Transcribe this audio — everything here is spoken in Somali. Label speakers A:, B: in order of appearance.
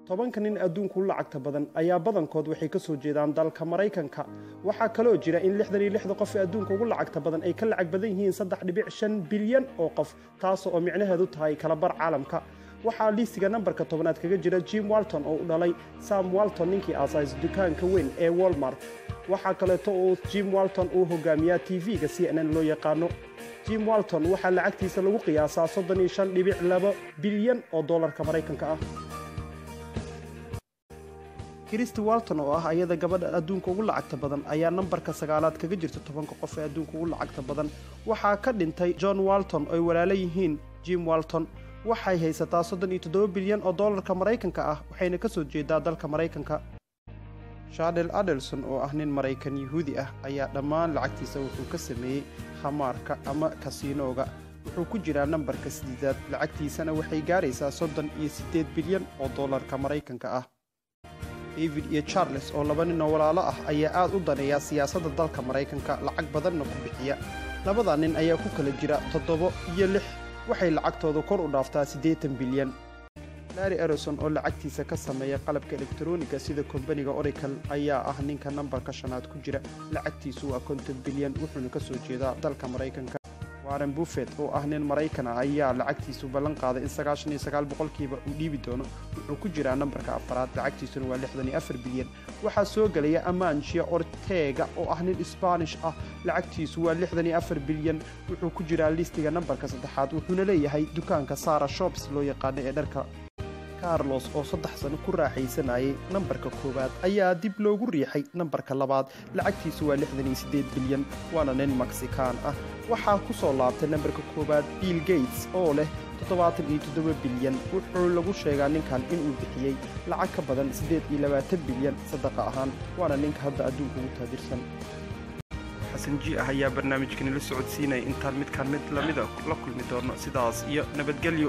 A: tobanka nin adduunka u lacagta badan ayaa badankood waxay ka soo jeedaan dalka Mareykanka. waxaa kaloo jira in 66 qof ee adduunka ugu lacagta badan ay ka lacag badan yihiin 3.5 bilyan oo qof, taas oo micnaheedu tahay kala bar caalamka. waxaa liistiga nambarka 10aad kaga jira Jim Walton oo u dhalay Sam Walton ninkii aasaasay dukaanka weyn ee Walmart. waxaa kaleeto oo Jim Walton uu hogaamiyaa TV-ga CNN loo yaqaano. Jim Walton waxaa lacagtiisa lagu qiyaasaa 35.2 bilyan oo dollarka Mareykanka ah. Christy Walton oo ah ayada gabadha adduunka ugu lacagta badan ayaa nambarka 9aad kaga jirta 10 qof ee adduunka ugu lacagta badan. waxaa ka dhintay John Walton oo ay walaalo yihiin Jim Walton. waxay haysataa 37 bilyan oo dollarka Mareykanka ah, waxayna ka soo jeedaa dalka Mareykanka. Shadel Adelson oo ah nin Mareykan Yahuudi ah ayaa dhammaan lacagtiisa wuxuu ka sameeyay khamaarka ama kasiinooga. wuxuu ku jiraa nambarka 8aad, lacagtiisana waxay gaaraysaa 38 bilyan oo dollarka Mareykanka ah. David iyo Charles oo laba nin oo walaalo ah ayaa aad u daneeya siyaasadda dalka Mareykanka, lacag badanna ku bixiya. labada nin ayaa ku kala jira 7 iyo 6, waxay lacagtooda kor u dhaaftaa 80 bilyan. Larry Ellison oo lacagtiisa ka sameeya qalabka elektarooniga sida kombaniga Oracle ayaa ah ninka nambarka 5aad ku jira, lacagtiisu waa 50 bilyan, wuxuuna ka soo jeedaa dalka Mareykanka. Warren Buffett oo ah nin Mareykan ah ayaa lacagtiisu ballan qaaday in 99% uu dhiibi doono, wuxuu ku jiraa nambarka 4aad, lacagtiisuna waa 64 bilyan. waxaa soo galaya Amancio Ortega oo ah nin Spanish ah, lacagtiisu waa 64 bilyan, wuxuu ku jiraa liistiga nambarka 3aad, wuxuuna leeyahay dukaanka Zara Shops loo yaqaan ee dharka. Carlos oo 3 sano ku raaxaysanayay nambarka 1aad ayaa dib loogu riixay nambarka 2aad, lacagtiisu waa 68 bilyan, waana nin Mexican ah. waxaa ku soo laabtay nambarka 1aad Bill Gates oo leh 77 bilyan. wuxuu lagu sheegaa ninkan inuu bixiyay lacag ka badan 28 bilyan sadaqa ahaan, waana ninka hadda adduunka ugu taageersan. xasan ji ah ayaa barnaamijkani la socodsiinaya intaan midkaan mid lamida la kulmi doono. sidaas iyo nabadgelyo.